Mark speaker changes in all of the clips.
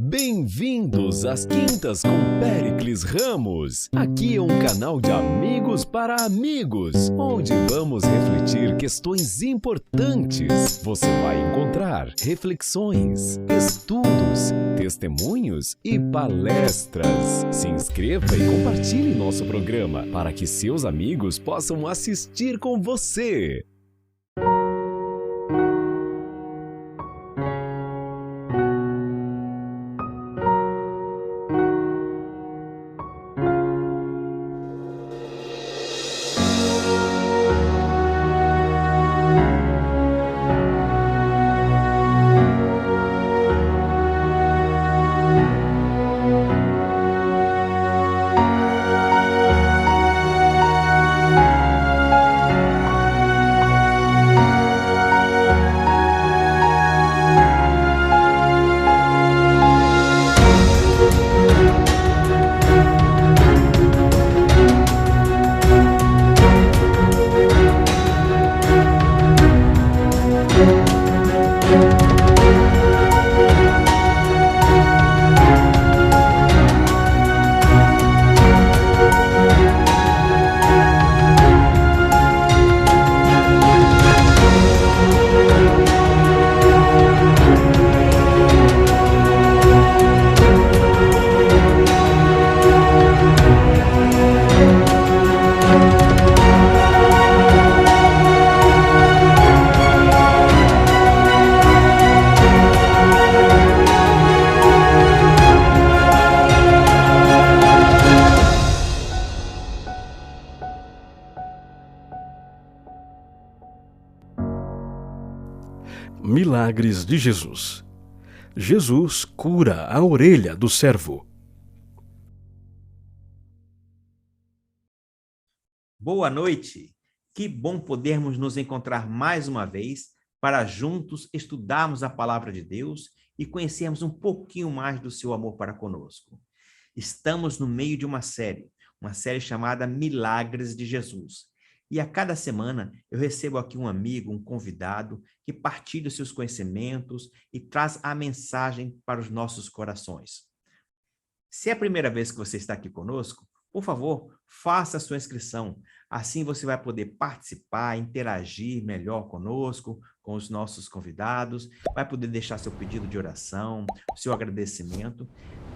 Speaker 1: Bem-vindos às Quintas com Péricles Ramos. Aqui é um canal de amigos para amigos, onde vamos refletir questões importantes. Você vai encontrar reflexões, estudos, testemunhos e palestras. Se inscreva e compartilhe nosso programa para que seus amigos possam assistir com você.
Speaker 2: Milagres de Jesus. Jesus cura a orelha do servo.
Speaker 3: Boa noite! Que bom podermos nos encontrar mais uma vez para juntos estudarmos a palavra de Deus e conhecermos um pouquinho mais do seu amor para conosco. Estamos no meio de uma série chamada Milagres de Jesus. E a cada semana eu recebo aqui um amigo, um convidado, que partilha os seus conhecimentos e traz a mensagem para os nossos corações. Se é a primeira vez que você está aqui conosco, por favor, faça a sua inscrição. Assim você vai poder participar, interagir melhor conosco, com os nossos convidados, vai poder deixar seu pedido de oração, seu agradecimento.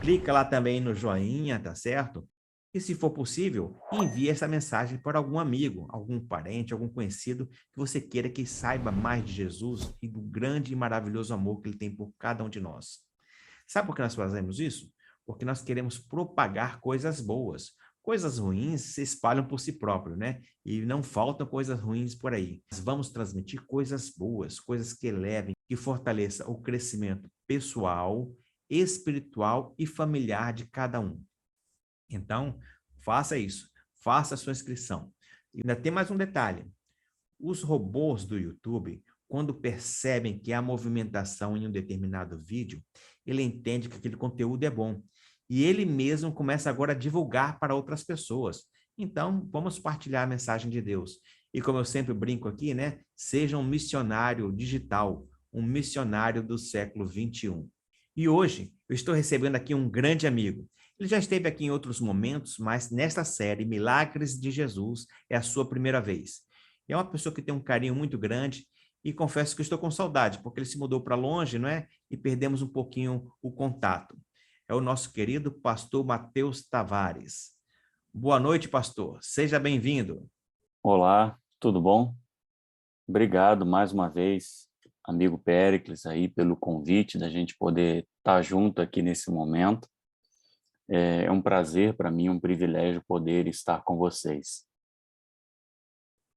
Speaker 3: Clica lá também no joinha, tá certo? E, se for possível, envie essa mensagem para algum amigo, algum parente, algum conhecido que você queira que saiba mais de Jesus e do grande e maravilhoso amor que ele tem por cada um de nós. Sabe por que nós fazemos isso? Porque nós queremos propagar coisas boas. Coisas ruins se espalham por si próprio, né? E não faltam coisas ruins por aí. Nós vamos transmitir coisas boas, coisas que elevem, que fortaleçam o crescimento pessoal, espiritual e familiar de cada um. Então, faça isso, faça a sua inscrição. E ainda tem mais um detalhe. Os robôs do YouTube, quando percebem que há movimentação em um determinado vídeo, ele entende que aquele conteúdo é bom. E ele mesmo começa agora a divulgar para outras pessoas. Então, vamos partilhar a mensagem de Deus. E como eu sempre brinco aqui, né? Seja um missionário digital, um missionário do século XXI. E hoje, eu estou recebendo aqui um grande amigo. Ele já esteve aqui em outros momentos, mas nesta série, Milagres de Jesus, é a sua primeira vez. É uma pessoa que tem um carinho muito grande e confesso que estou com saudade, porque ele se mudou para longe, não é? E perdemos um pouquinho o contato. É o nosso querido pastor Mateus Tavares. Boa noite, pastor. Seja bem-vindo.
Speaker 4: Olá, tudo bom? Obrigado mais uma vez, amigo Péricles, aí pelo convite da gente poder estar junto aqui nesse momento. É um prazer para mim, um privilégio poder estar com vocês.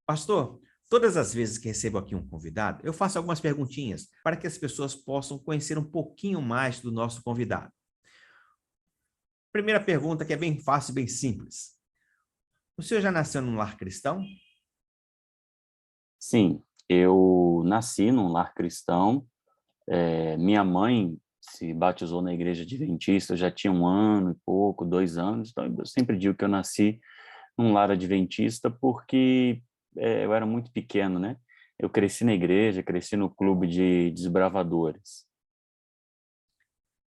Speaker 3: Pastor, todas as vezes que recebo aqui um convidado, eu faço algumas perguntinhas para que as pessoas possam conhecer um pouquinho mais do nosso convidado. Primeira pergunta, que é bem fácil, bem simples. O senhor já nasceu num lar cristão?
Speaker 4: Sim, eu nasci num lar cristão. Minha mãe se batizou na igreja adventista, eu já tinha 1 ano e pouco, 2 anos, então eu sempre digo que eu nasci num lar adventista porque eu era muito pequeno, né? Eu cresci na igreja, cresci no clube de desbravadores.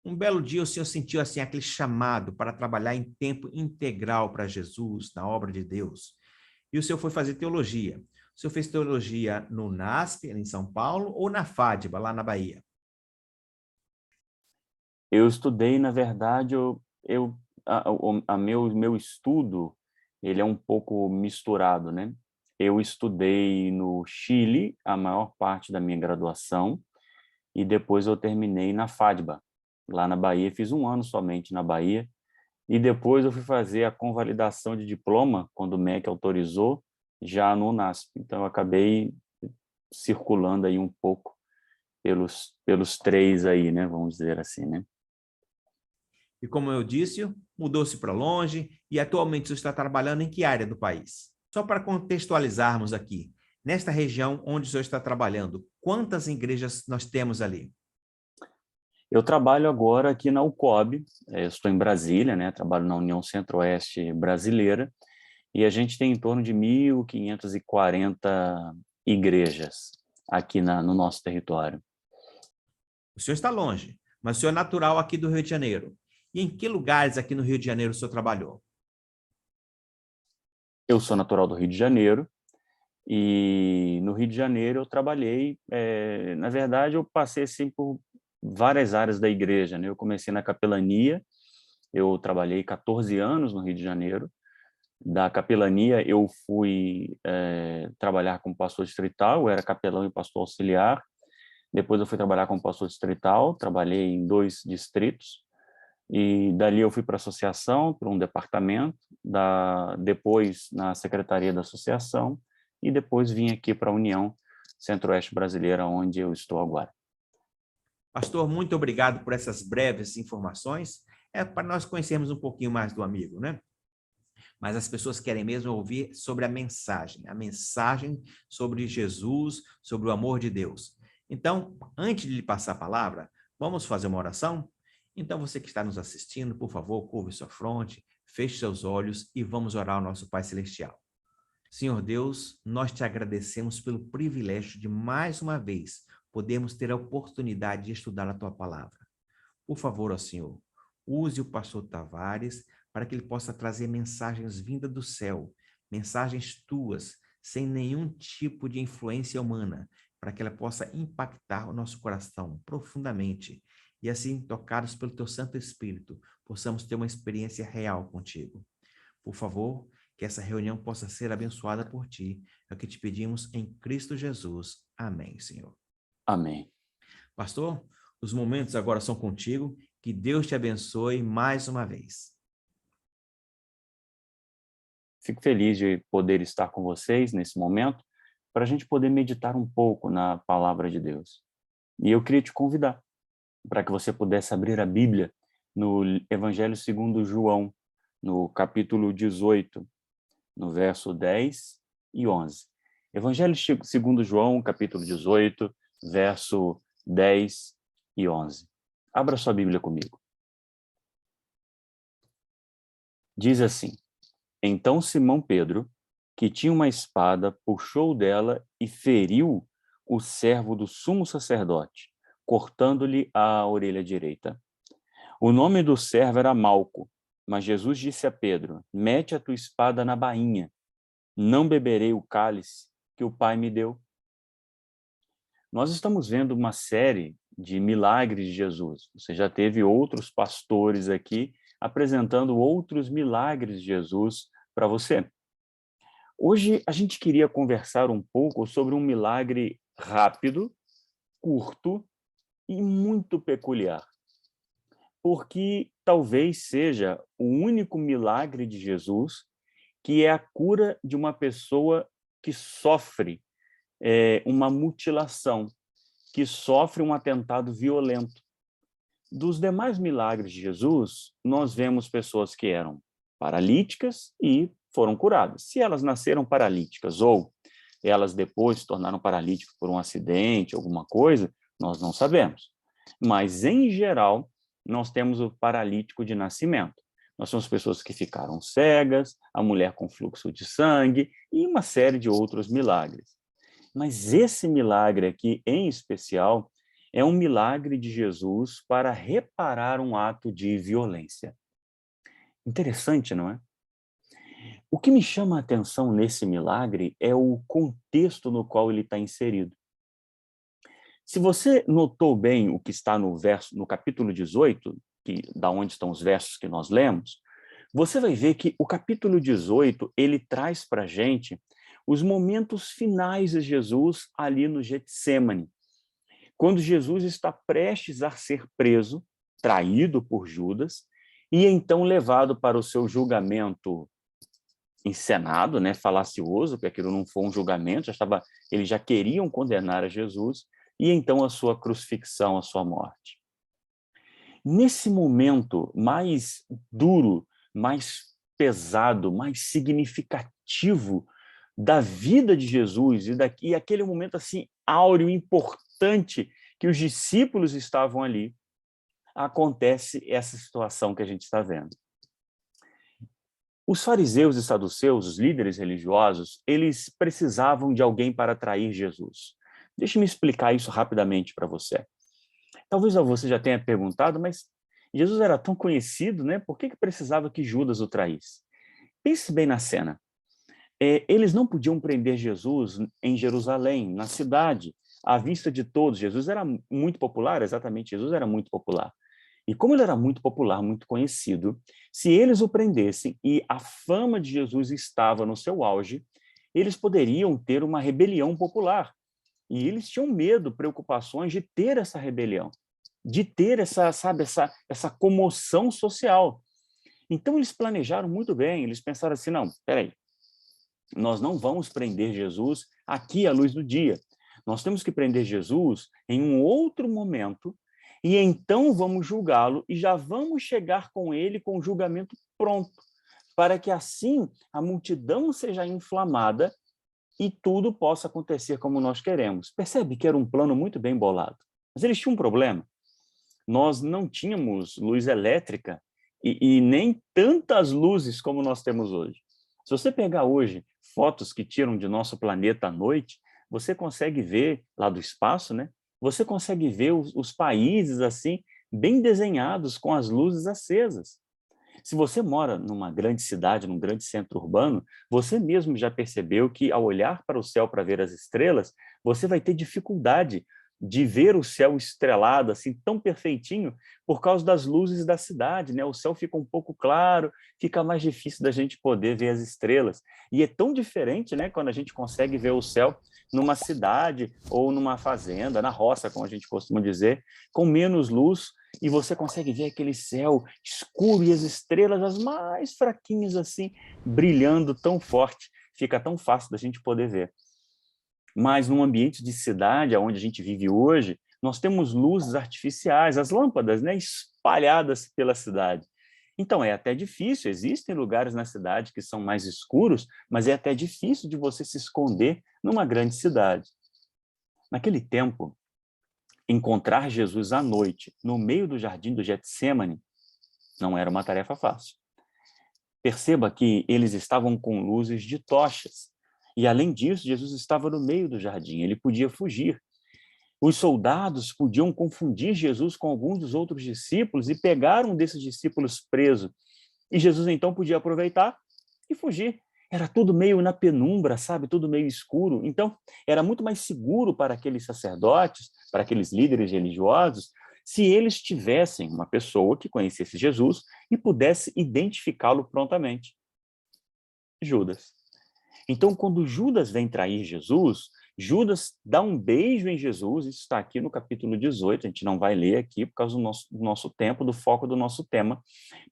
Speaker 3: Um belo dia o senhor sentiu assim aquele chamado para trabalhar em tempo integral para Jesus, na obra de Deus. E o senhor foi fazer teologia. O senhor fez teologia no NASP, em São Paulo, ou na FADBA, lá na Bahia?
Speaker 4: Eu estudei, na verdade, meu estudo, ele é um pouco misturado, né? Eu estudei no Chile a maior parte da minha graduação e depois eu terminei na FADBA, lá na Bahia. Fiz um ano somente na Bahia e depois eu fui fazer a convalidação de diploma, quando o MEC autorizou, já no UNASP. Então eu acabei circulando aí um pouco pelos três aí, né? Vamos dizer assim, né?
Speaker 3: E como eu disse, mudou-se para longe e atualmente você está trabalhando em que área do país? Só para contextualizarmos aqui, nesta região onde o senhor está trabalhando, quantas igrejas nós temos ali?
Speaker 4: Eu trabalho agora aqui na UCOB, eu estou em Brasília, né? Trabalho na União Centro-Oeste Brasileira, e a gente tem em torno de 1.540 igrejas aqui no nosso território.
Speaker 3: O senhor está longe, mas o senhor é natural aqui do Rio de Janeiro. E em que lugares aqui no Rio de Janeiro o senhor trabalhou?
Speaker 4: Eu sou natural do Rio de Janeiro, e no Rio de Janeiro eu trabalhei, na verdade eu passei assim, por várias áreas da igreja, né? Eu comecei na capelania, eu trabalhei 14 anos no Rio de Janeiro. Da capelania eu fui trabalhar como pastor distrital, eu era capelão e pastor auxiliar. Depois eu fui trabalhar como pastor distrital, trabalhei em 2 distritos, e dali eu fui para a associação, para um departamento, depois na secretaria da associação, e depois vim aqui para a União Centro-Oeste Brasileira, onde eu estou agora.
Speaker 3: Pastor, muito obrigado por essas breves informações. É para nós conhecermos um pouquinho mais do amigo, né? Mas as pessoas querem mesmo ouvir sobre a mensagem sobre Jesus, sobre o amor de Deus. Então, antes de lhe passar a palavra, vamos fazer uma oração? Então, você que está nos assistindo, por favor, curve sua fronte, feche seus olhos e vamos orar ao nosso Pai Celestial. Senhor Deus, nós te agradecemos pelo privilégio de, mais uma vez, podermos ter a oportunidade de estudar a tua palavra. Por favor, ó Senhor, use o pastor Tavares para que ele possa trazer mensagens vindas do céu, mensagens tuas, sem nenhum tipo de influência humana, para que ela possa impactar o nosso coração profundamente e assim, tocados pelo teu Santo Espírito, possamos ter uma experiência real contigo. Por favor, que essa reunião possa ser abençoada por ti, é o que te pedimos em Cristo Jesus. Amém, Senhor.
Speaker 4: Amém.
Speaker 3: Pastor, os momentos agora são contigo, que Deus te abençoe mais uma vez.
Speaker 4: Fico feliz de poder estar com vocês nesse momento, para a gente poder meditar um pouco na palavra de Deus. E eu queria te convidar para que você pudesse abrir a Bíblia no Evangelho segundo João, no capítulo 18, no verso 10 e 11. Evangelho segundo João, capítulo 18, verso 10 e 11. Abra sua Bíblia comigo. Diz assim: Então Simão Pedro, que tinha uma espada, puxou dela e feriu o servo do sumo sacerdote, cortando-lhe a orelha direita. O nome do servo era Malco, mas Jesus disse a Pedro: Mete a tua espada na bainha, não beberei o cálice que o Pai me deu. Nós estamos vendo uma série de milagres de Jesus. Você já teve outros pastores aqui apresentando outros milagres de Jesus para você. Hoje a gente queria conversar um pouco sobre um milagre rápido, curto e muito peculiar, porque talvez seja o único milagre de Jesus que é a cura de uma pessoa que sofre uma mutilação, que sofre um atentado violento. Dos demais milagres de Jesus, nós vemos pessoas que eram paralíticas e foram curadas. Se elas nasceram paralíticas ou elas depois se tornaram paralíticas por um acidente, alguma coisa, nós não sabemos. Mas, em geral, nós temos o paralítico de nascimento. Nós temos pessoas que ficaram cegas, a mulher com fluxo de sangue e uma série de outros milagres. Mas esse milagre aqui, em especial, é um milagre de Jesus para reparar um ato de violência. Interessante, não é? O que me chama a atenção nesse milagre é o contexto no qual ele está inserido. Se você notou bem o que está no capítulo 18, da onde estão os versos que nós lemos, você vai ver que o capítulo 18, ele traz para a gente os momentos finais de Jesus ali no Getsêmani, quando Jesus está prestes a ser preso, traído por Judas, e então levado para o seu julgamento encenado, né, falacioso, porque aquilo não foi um julgamento, eles já queriam condenar a Jesus, e então a sua crucifixão, a sua morte. Nesse momento mais duro, mais pesado, mais significativo da vida de Jesus, e aquele momento assim áureo, importante, que os discípulos estavam ali, acontece essa situação que a gente está vendo. Os fariseus e saduceus, os líderes religiosos, eles precisavam de alguém para trair Jesus. Deixe-me explicar isso rapidamente para você. Talvez você já tenha perguntado, mas Jesus era tão conhecido, né? Por que precisava que Judas o traísse? Pense bem na cena. Eles não podiam prender Jesus em Jerusalém, na cidade, à vista de todos. Jesus era muito popular, exatamente, Jesus era muito popular. E como ele era muito popular, muito conhecido, se eles o prendessem e a fama de Jesus estava no seu auge, eles poderiam ter uma rebelião popular. E eles tinham medo, preocupações de ter essa rebelião, de ter essa comoção social. Então eles planejaram muito bem, eles pensaram assim, não, peraí, nós não vamos prender Jesus aqui à luz do dia. Nós temos que prender Jesus em um outro momento e então vamos julgá-lo e já vamos chegar com ele com o julgamento pronto, para que assim a multidão seja inflamada e tudo possa acontecer como nós queremos. Percebe que era um plano muito bem bolado. Mas eles tinham um problema. Nós não tínhamos luz elétrica e nem tantas luzes como nós temos hoje. Se você pegar hoje fotos que tiram de nosso planeta à noite, você consegue ver, lá do espaço, né? Você consegue ver os países assim, bem desenhados, com as luzes acesas. Se você mora numa grande cidade, num grande centro urbano, você mesmo já percebeu que, ao olhar para o céu para ver as estrelas, você vai ter dificuldade de ver o céu estrelado, assim, tão perfeitinho, por causa das luzes da cidade, né? O céu fica um pouco claro, fica mais difícil da gente poder ver as estrelas. E é tão diferente, né, quando a gente consegue ver o céu numa cidade ou numa fazenda, na roça, como a gente costuma dizer, com menos luz, e você consegue ver aquele céu escuro e as estrelas, as mais fraquinhas assim, brilhando tão forte, fica tão fácil da gente poder ver. Mas num ambiente de cidade, onde a gente vive hoje, nós temos luzes artificiais, as lâmpadas, né, espalhadas pela cidade. Então é até difícil, existem lugares na cidade que são mais escuros, mas é até difícil de você se esconder numa grande cidade. Naquele tempo, encontrar Jesus à noite, no meio do jardim do Getsêmani, não era uma tarefa fácil. Perceba que eles estavam com luzes de tochas. E, além disso, Jesus estava no meio do jardim, ele podia fugir. Os soldados podiam confundir Jesus com alguns dos outros discípulos e pegar um desses discípulos preso. E Jesus, então, podia aproveitar e fugir. Era tudo meio na penumbra, sabe? Tudo meio escuro. Então, era muito mais seguro para aqueles sacerdotes, para aqueles líderes religiosos, se eles tivessem uma pessoa que conhecesse Jesus e pudesse identificá-lo prontamente. Judas. Então, quando Judas vem trair Jesus, Judas dá um beijo em Jesus, isso está aqui no capítulo 18, a gente não vai ler aqui por causa do nosso tempo, do foco do nosso tema,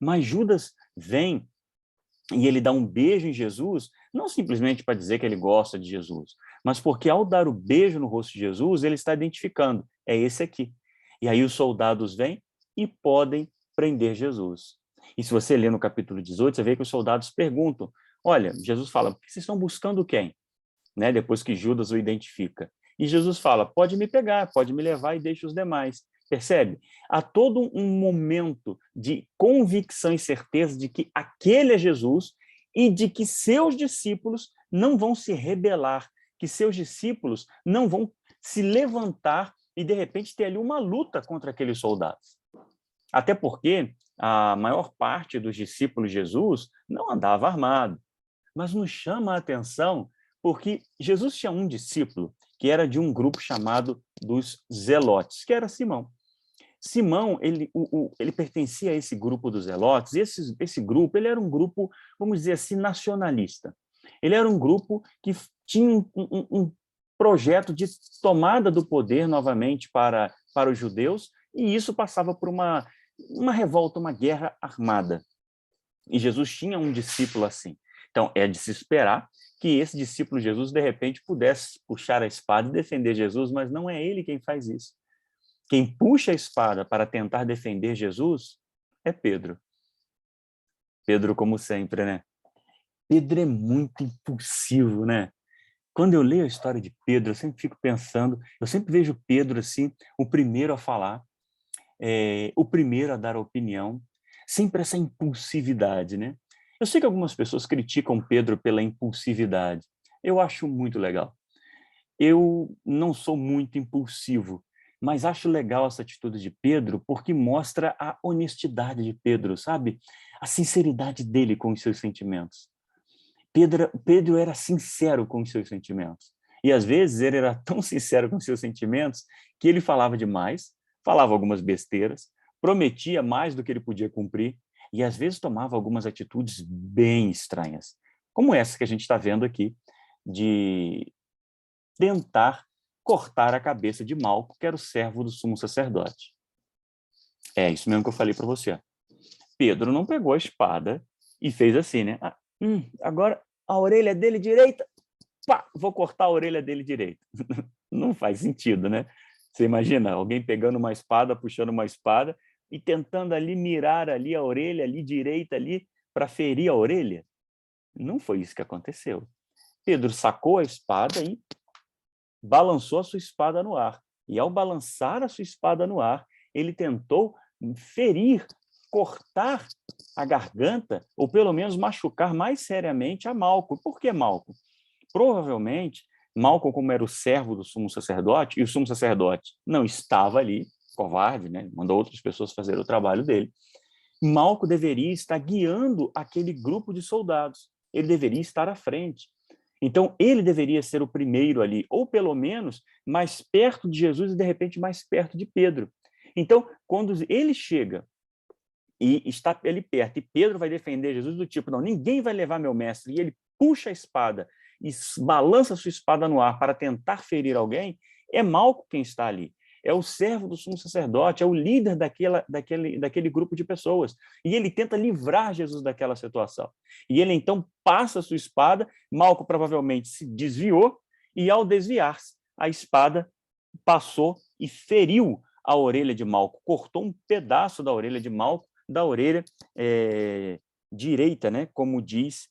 Speaker 4: mas Judas vem e ele dá um beijo em Jesus, não simplesmente para dizer que ele gosta de Jesus, mas porque ao dar o beijo no rosto de Jesus, ele está identificando, é esse aqui. E aí os soldados vêm e podem prender Jesus. E se você ler no capítulo 18, você vê que os soldados perguntam, olha, Jesus fala, por que vocês estão buscando quem? Né? Depois que Judas o identifica. E Jesus fala, pode me pegar, pode me levar e deixa os demais. Percebe? Há todo um momento de convicção e certeza de que aquele é Jesus e de que seus discípulos não vão se rebelar, que seus discípulos não vão se levantar e, de repente, ter ali uma luta contra aqueles soldados. Até porque a maior parte dos discípulos de Jesus não andava armado. Mas nos chama a atenção porque Jesus tinha um discípulo que era de um grupo chamado dos Zelotes, que era Simão. Simão, ele pertencia a esse grupo dos Zelotes, e esse grupo, ele era um grupo, vamos dizer assim, nacionalista. Ele era um grupo que tinha um projeto de tomada do poder novamente para os judeus, e isso passava por uma revolta, uma guerra armada. E Jesus tinha um discípulo assim. Então, é de se esperar que esse discípulo de Jesus, de repente, pudesse puxar a espada e defender Jesus, mas não é ele quem faz isso. Quem puxa a espada para tentar defender Jesus é Pedro. Pedro, como sempre, né? Pedro é muito impulsivo, né? Quando eu leio a história de Pedro, eu sempre fico pensando, eu sempre vejo Pedro assim, o primeiro a falar, o primeiro a dar a opinião, sempre essa impulsividade, né? Eu sei que algumas pessoas criticam Pedro pela impulsividade. Eu acho muito legal. Eu não sou muito impulsivo, mas acho legal essa atitude de Pedro porque mostra a honestidade de Pedro, sabe? A sinceridade dele com os seus sentimentos. Pedro era sincero com os seus sentimentos. E às vezes ele era tão sincero com os seus sentimentos que ele falava demais, falava algumas besteiras, prometia mais do que ele podia cumprir, e às vezes tomava algumas atitudes bem estranhas, como essa que a gente está vendo aqui, de tentar cortar a cabeça de Malco, que era o servo do sumo sacerdote. É isso mesmo que eu falei para você. Pedro não pegou a espada e fez assim, né? Agora a orelha dele direita, pá, vou cortar a orelha dele direita. Não faz sentido, né? Você imagina alguém pegando uma espada, puxando uma espada, e tentando ali mirar ali a orelha ali direita ali para ferir a orelha? Não foi isso que aconteceu. Pedro sacou a espada e balançou a sua espada no ar. E ao balançar a sua espada no ar, ele tentou ferir, cortar a garganta, ou pelo menos machucar mais seriamente a Malco. Por que Malco? Provavelmente, Malco, como era o servo do sumo sacerdote, e o sumo sacerdote não estava ali, covarde, né? Mandou outras pessoas fazer o trabalho dele. Malco deveria estar guiando aquele grupo de soldados. Ele deveria estar à frente. Então, ele deveria ser o primeiro ali, ou pelo menos mais perto de Jesus e, de repente, mais perto de Pedro. Então, quando ele chega e está ali perto, e Pedro vai defender Jesus do tipo, não, ninguém vai levar meu mestre, e ele puxa a espada e balança a sua espada no ar para tentar ferir alguém, é Malco quem está ali. É o servo do sumo sacerdote, é o líder daquele grupo de pessoas. E ele tenta livrar Jesus daquela situação. E ele, então, passa a sua espada, Malco provavelmente se desviou, e ao desviar-se, a espada passou e feriu a orelha de Malco, cortou um pedaço da orelha de Malco, da orelha direita, né? Como diz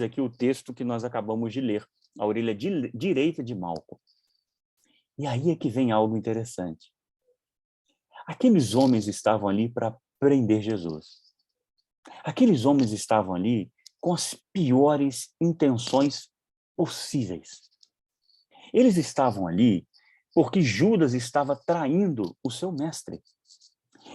Speaker 4: aqui o texto que nós acabamos de ler, a orelha direita de Malco. E aí é que vem algo interessante. Aqueles homens estavam ali para prender Jesus. Aqueles homens estavam ali com as piores intenções possíveis. Eles estavam ali porque Judas estava traindo o seu mestre.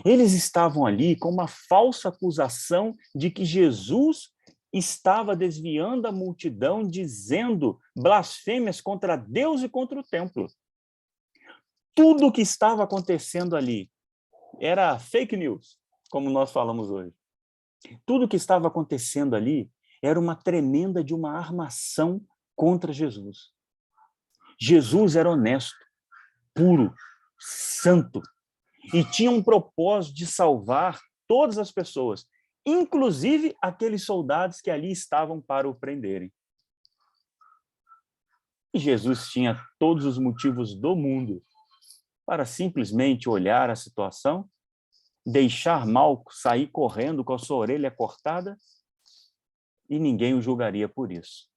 Speaker 4: Eles estavam ali com uma falsa acusação de que Jesus estava desviando a multidão, dizendo blasfêmias contra Deus e contra o templo. Tudo o que estava acontecendo ali era fake news, como nós falamos hoje. Tudo o que estava acontecendo ali era uma tremenda de uma armação contra Jesus. Jesus era honesto, puro, santo, e tinha um propósito de salvar todas as pessoas, inclusive aqueles soldados que ali estavam para o prenderem. E Jesus tinha todos os motivos do mundo para simplesmente olhar a situação, deixar Malco sair correndo com a sua orelha cortada e ninguém o julgaria por isso.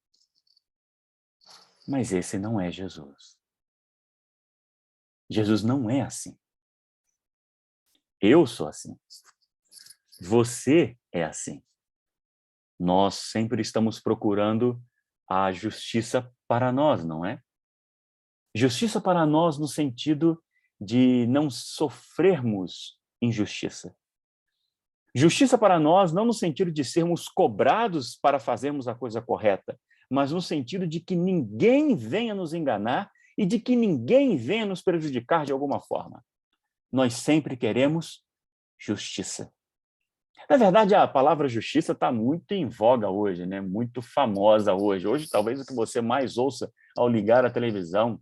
Speaker 4: Mas esse não é Jesus. Jesus não é assim. Eu sou assim. Você é assim. Nós sempre estamos procurando a justiça para nós, não é? Justiça para nós no sentido de não sofrermos injustiça. Justiça para nós não no sentido de sermos cobrados para fazermos a coisa correta, mas no sentido de que ninguém venha nos enganar e de que ninguém venha nos prejudicar de alguma forma. Nós sempre queremos justiça. Na verdade, a palavra justiça está muito em voga hoje, né? Muito famosa hoje. Hoje, talvez o que você mais ouça ao ligar a televisão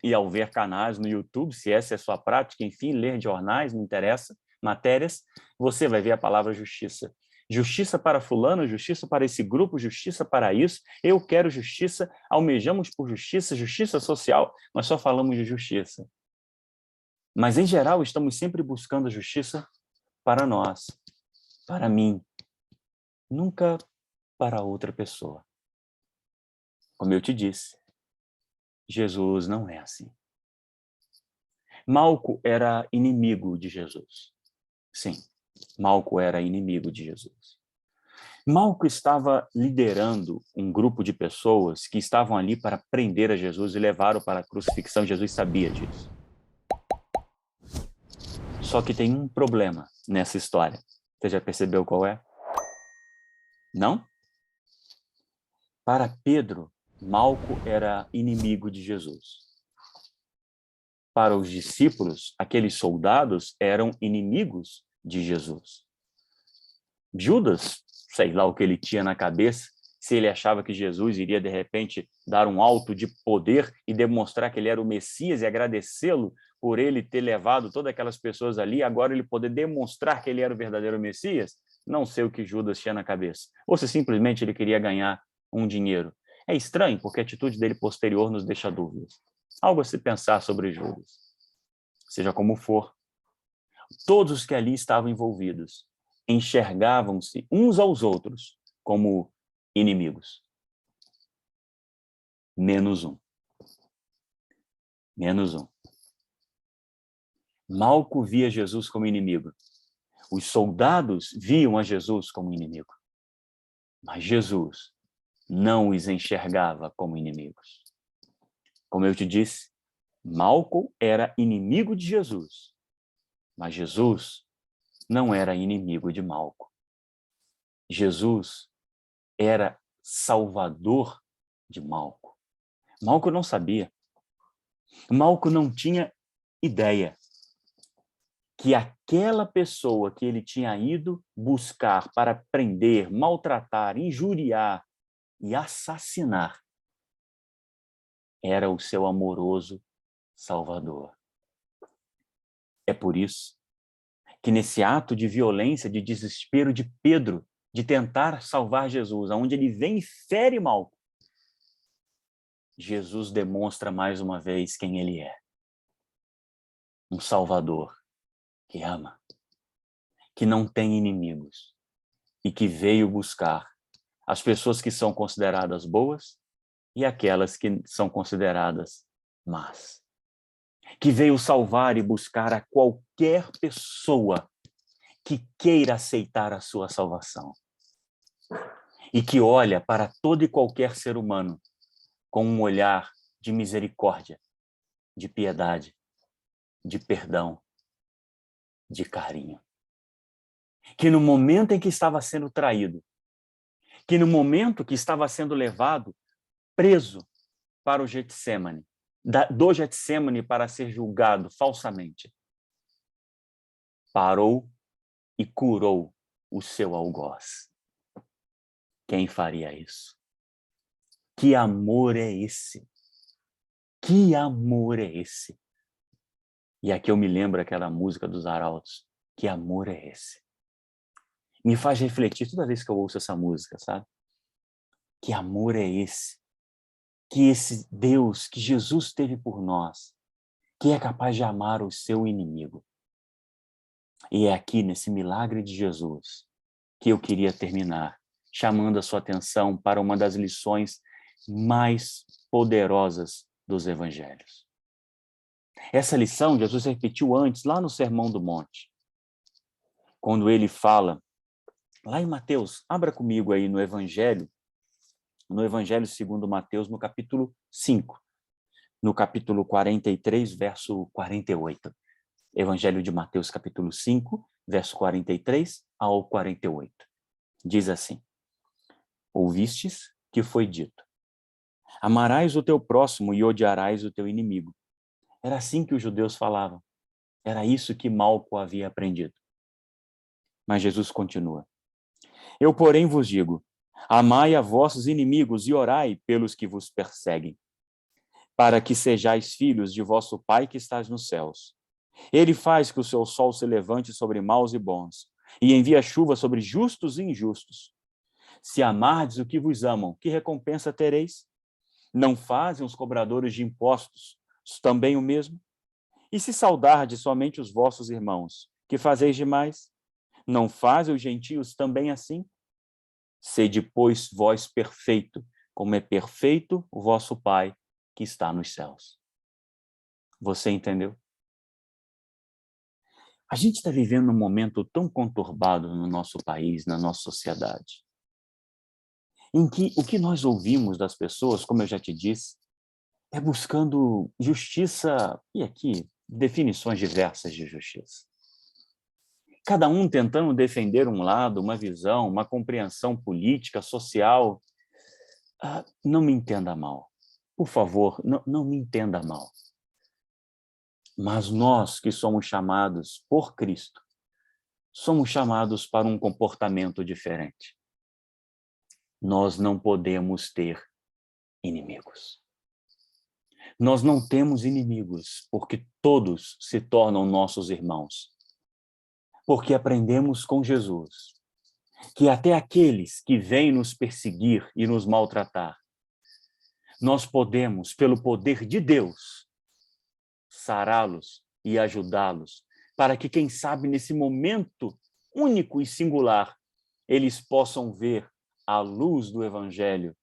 Speaker 4: e ao ver canais no YouTube, se essa é a sua prática, enfim, ler jornais, não interessa, matérias, você vai ver a palavra justiça. Justiça para fulano, justiça para esse grupo, justiça para isso. Eu quero justiça, almejamos por justiça, justiça social, nós só falamos de justiça. Mas, em geral, estamos sempre buscando justiça para nós, para mim, nunca para outra pessoa. Como eu te disse, Jesus não é assim. Malco era inimigo de Jesus. Sim, Malco era inimigo de Jesus. Malco estava liderando um grupo de pessoas que estavam ali para prender a Jesus e levá-lo para a crucifixão. Jesus sabia disso. Só que tem um problema nessa história. Você já percebeu qual é? Não? Para Pedro, Malco era inimigo de Jesus. Para os discípulos, aqueles soldados eram inimigos de Jesus. Judas, sei lá o que ele tinha na cabeça, se ele achava que Jesus iria, de repente, dar um alto de poder e demonstrar que ele era o Messias e agradecê-lo por ele ter levado todas aquelas pessoas ali, agora ele poder demonstrar que ele era o verdadeiro Messias, não sei o que Judas tinha na cabeça. Ou se simplesmente ele queria ganhar um dinheiro. É estranho, porque a atitude dele posterior nos deixa dúvidas. Algo a se pensar sobre Judas. Seja como for, todos os que ali estavam envolvidos enxergavam-se uns aos outros como inimigos. Menos um. Menos um. Malco via Jesus como inimigo. Os soldados viam a Jesus como inimigo. Mas Jesus não os enxergava como inimigos. Como eu te disse, Malco era inimigo de Jesus, mas Jesus não era inimigo de Malco. Jesus era salvador de Malco. Malco não sabia. Malco não tinha ideia que aquela pessoa que ele tinha ido buscar para prender, maltratar, injuriar e assassinar era o seu amoroso Salvador. É por isso que nesse ato de violência, de desespero de Pedro, de tentar salvar Jesus, aonde ele vem e fere Malco, Jesus demonstra mais uma vez quem ele é. Um Salvador que ama, que não tem inimigos e que veio buscar as pessoas que são consideradas boas e aquelas que são consideradas más. Que veio salvar e buscar a qualquer pessoa que queira aceitar a sua salvação. E que olha para todo e qualquer ser humano com um olhar de misericórdia, de piedade, de perdão, de carinho. Que no momento em que estava sendo traído, que no momento que estava sendo levado preso para o Getsemane, do Getsemane para ser julgado falsamente, parou e curou o seu algoz. Quem faria isso? Que amor é esse? Que amor é esse? E aqui eu me lembro aquela música dos Arautos. Que amor é esse? Me faz refletir toda vez que eu ouço essa música, sabe? Que amor é esse? Que esse Deus, que Jesus teve por nós, que é capaz de amar o seu inimigo. E é aqui, nesse milagre de Jesus, que eu queria terminar, chamando a sua atenção para uma das lições mais poderosas dos evangelhos. Essa lição Jesus repetiu antes, lá no Sermão do Monte, quando ele fala, lá em Mateus, abra comigo aí no Evangelho segundo Mateus, no capítulo 5. no capítulo 43, verso 48. Evangelho de Mateus, capítulo 5, verso 43 ao 48. Diz assim: ouvistes que foi dito: amarás o teu próximo e odiarás o teu inimigo. Era assim que os judeus falavam. Era isso que Malco havia aprendido. Mas Jesus continua: eu, porém, vos digo, amai a vossos inimigos e orai pelos que vos perseguem, para que sejais filhos de vosso Pai que estás nos céus. Ele faz que o seu sol se levante sobre maus e bons, e envia chuva sobre justos e injustos. Se amardes o que vos amam, que recompensa tereis? Não fazem os cobradores de impostos também o mesmo? E se saudardes somente os vossos irmãos, que fazeis demais? Não fazem os gentios também assim? Sede, pois, vós perfeito, como é perfeito o vosso Pai que está nos céus. Você entendeu? A gente está vivendo um momento tão conturbado no nosso país, na nossa sociedade, em que o que nós ouvimos das pessoas, como eu já te disse, é buscando justiça, e aqui, definições diversas de justiça. Cada um tentando defender um lado, uma visão, uma compreensão política, social. Não me entenda mal. Por favor, não me entenda mal. Mas nós que somos chamados por Cristo, somos chamados para um comportamento diferente. Nós não podemos ter inimigos. Nós não temos inimigos, porque todos se tornam nossos irmãos. Porque aprendemos com Jesus que até aqueles que vêm nos perseguir e nos maltratar, nós podemos, pelo poder de Deus, sará-los e ajudá-los, para que, quem sabe, nesse momento único e singular, eles possam ver a luz do Evangelho,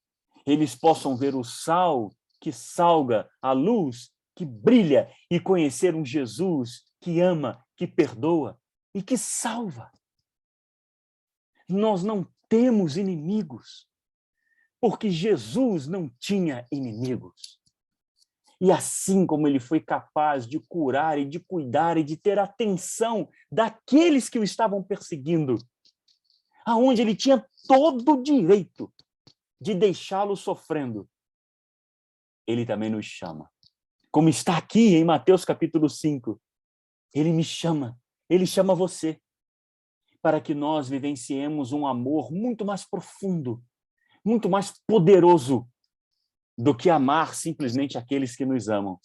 Speaker 4: eles possam ver o sal que salga, a luz que brilha, e conhecer um Jesus que ama, que perdoa e que salva. Nós não temos inimigos, porque Jesus não tinha inimigos. E assim como ele foi capaz de curar e de cuidar e de ter atenção daqueles que o estavam perseguindo, aonde ele tinha todo o direito de deixá-lo sofrendo, ele também nos chama. Como está aqui em Mateus capítulo 5, ele me chama, ele chama você, para que nós vivenciemos um amor muito mais profundo, muito mais poderoso do que amar simplesmente aqueles que nos amam.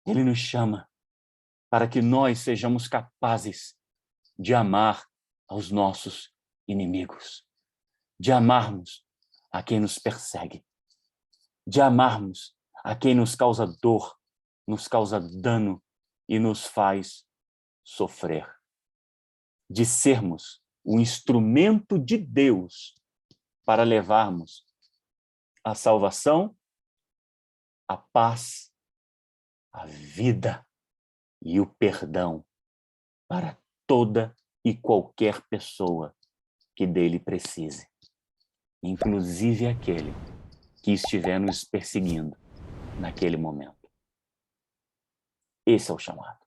Speaker 4: Ele nos chama para que nós sejamos capazes de amar aos nossos inimigos, de amarmos a quem nos persegue, de amarmos a quem nos causa dor, nos causa dano e nos faz sofrer, de sermos um instrumento de Deus para levarmos a salvação, a paz, a vida e o perdão para toda e qualquer pessoa que dele precise, inclusive aquele que estiver nos perseguindo naquele momento. Esse é o chamado.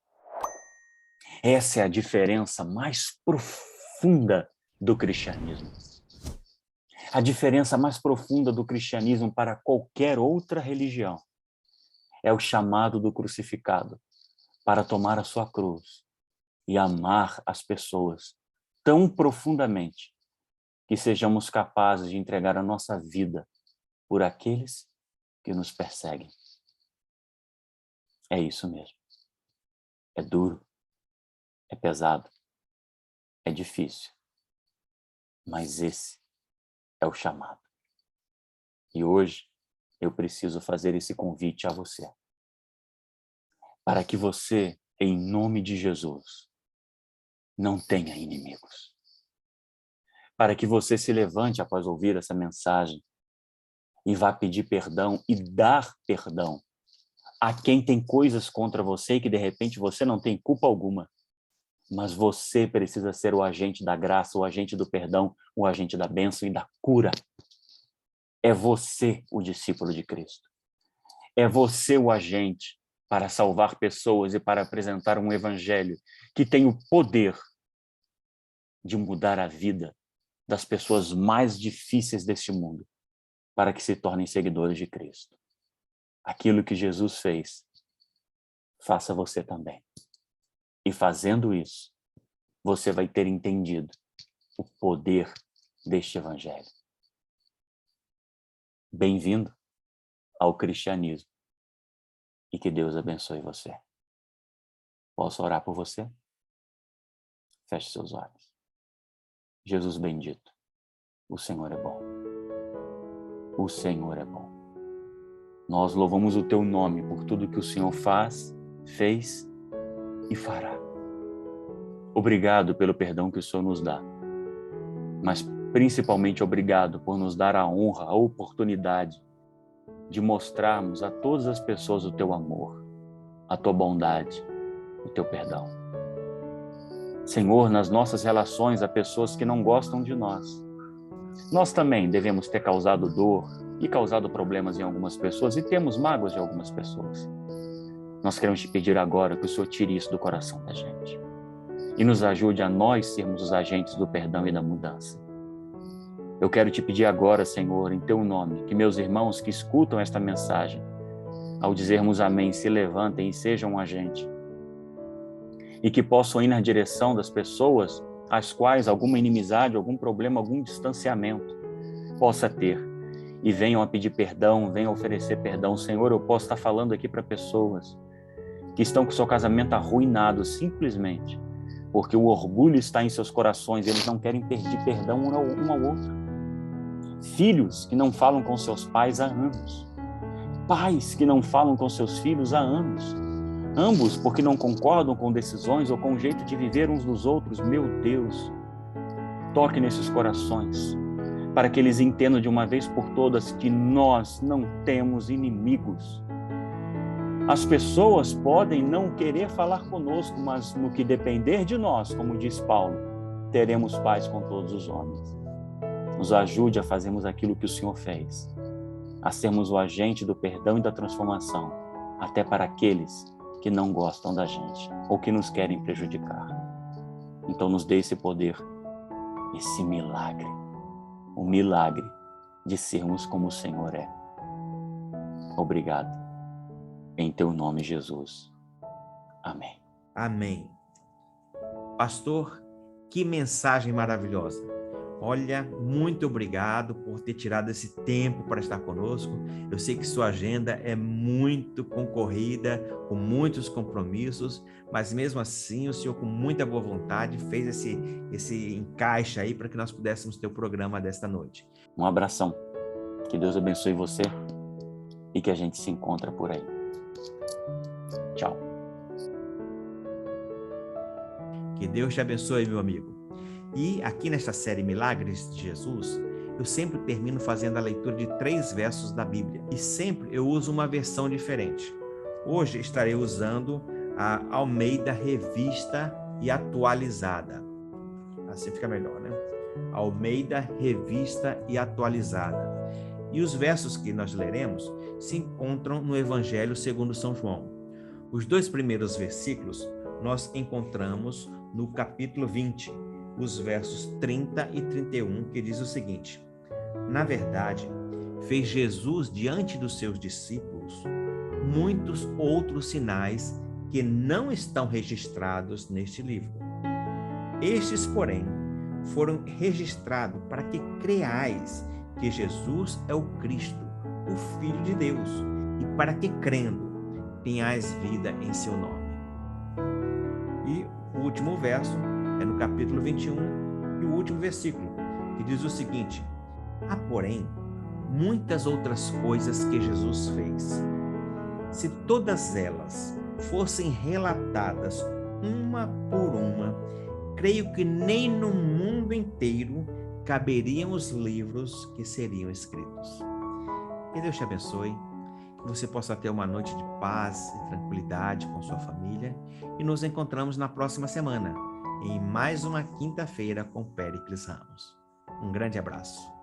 Speaker 4: Essa é a diferença mais profunda do cristianismo. A diferença mais profunda do cristianismo para qualquer outra religião é o chamado do crucificado para tomar a sua cruz e amar as pessoas tão profundamente que sejamos capazes de entregar a nossa vida por aqueles que nos perseguem. É isso mesmo. É duro, é pesado, é difícil, mas esse é o chamado. E hoje eu preciso fazer esse convite a você, para que você, em nome de Jesus, não tenha inimigos. Para que você se levante após ouvir essa mensagem e vá pedir perdão e dar perdão a quem tem coisas contra você e que de repente você não tem culpa alguma. Mas você precisa ser o agente da graça, o agente do perdão, o agente da bênção e da cura. É você o discípulo de Cristo. É você o agente para salvar pessoas e para apresentar um evangelho que tem o poder de mudar a vida das pessoas mais difíceis deste mundo para que se tornem seguidores de Cristo. Aquilo que Jesus fez, faça você também. E fazendo isso, você vai ter entendido o poder deste evangelho. Bem-vindo ao cristianismo e que Deus abençoe você. Posso orar por você? Feche seus olhos. Jesus bendito, o Senhor é bom. O Senhor é bom. Nós louvamos o teu nome por tudo que o Senhor faz, fez e fará. Obrigado pelo perdão que o Senhor nos dá, mas principalmente obrigado por nos dar a honra, a oportunidade de mostrarmos a todas as pessoas o teu amor, a tua bondade, o teu perdão. Senhor, nas nossas relações há pessoas que não gostam de nós. Nós também devemos ter causado dor e causado problemas em algumas pessoas e temos mágoas de algumas pessoas. Nós queremos te pedir agora que o Senhor tire isso do coração da gente e nos ajude a nós sermos os agentes do perdão e da mudança. Eu quero te pedir agora, Senhor, em teu nome, que meus irmãos que escutam esta mensagem, ao dizermos amém, se levantem e sejam um agente. E que possam ir na direção das pessoas às quais alguma inimizade, algum problema, algum distanciamento possa ter. E venham a pedir perdão, venham a oferecer perdão. Senhor, eu posso estar falando aqui para pessoas que estão com seu casamento arruinado simplesmente porque o orgulho está em seus corações, eles não querem pedir perdão um ao outro. Filhos que não falam com seus pais há anos. Pais que não falam com seus filhos há anos. Ambos porque não concordam com decisões ou com o jeito de viver uns dos outros. Meu Deus, toque nesses corações, para que eles entendam de uma vez por todas que nós não temos inimigos. As pessoas podem não querer falar conosco, mas no que depender de nós, como diz Paulo, teremos paz com todos os homens. Nos ajude a fazermos aquilo que o Senhor fez, a sermos o agente do perdão e da transformação, até para aqueles que não gostam da gente ou que nos querem prejudicar. Então nos dê esse poder, esse milagre, o milagre de sermos como o Senhor é. Obrigado. Em teu nome, Jesus. Amém.
Speaker 3: Amém. Pastor, que mensagem maravilhosa. Olha, muito obrigado por ter tirado esse tempo para estar conosco. Eu sei que sua agenda é muito concorrida, com muitos compromissos, mas mesmo assim o senhor com muita boa vontade fez esse encaixe aí para que nós pudéssemos ter o programa desta noite.
Speaker 4: Um abração. Que Deus abençoe você e que a gente se encontra por aí. Tchau.
Speaker 3: Que Deus te abençoe, meu amigo. E aqui nesta série Milagres de Jesus, eu sempre termino fazendo a leitura de 3 versos da Bíblia. E sempre eu uso uma versão diferente. Hoje estarei usando a Almeida Revista e Atualizada. Assim fica melhor, né? Almeida Revista e Atualizada. E os versos que nós leremos se encontram no Evangelho segundo São João. Os 2 primeiros versículos nós encontramos no capítulo 20, os versos 30 e 31, que diz o seguinte: na verdade, fez Jesus diante dos seus discípulos muitos outros sinais que não estão registrados neste livro. Estes, porém, foram registrados para que creais que Jesus é o Cristo, o Filho de Deus, e para que, crendo, tenhais vida em seu nome. E o último verso é no capítulo 21 e o último versículo, que diz o seguinte: há, porém, muitas outras coisas que Jesus fez. Se todas elas fossem relatadas uma por uma, creio que nem no mundo inteiro caberiam os livros que seriam escritos. Que Deus te abençoe, que você possa ter uma noite de paz e tranquilidade com sua família, e nos encontramos na próxima semana, em mais uma quinta-feira com Péricles Ramos. Um grande abraço.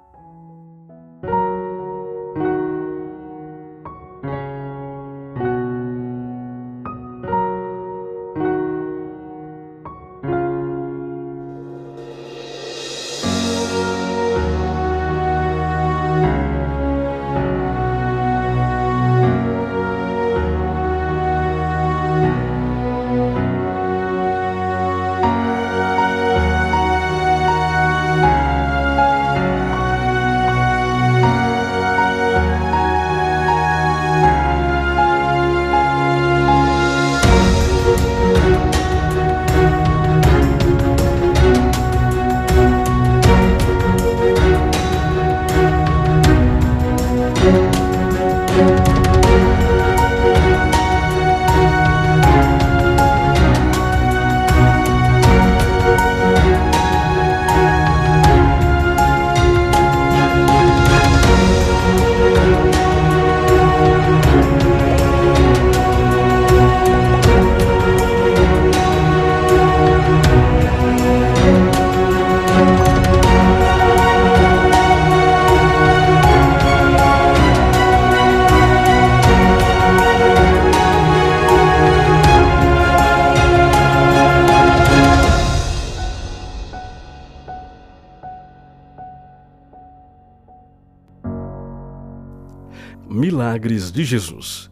Speaker 2: Milagres de Jesus.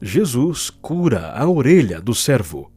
Speaker 2: Jesus cura a orelha do servo.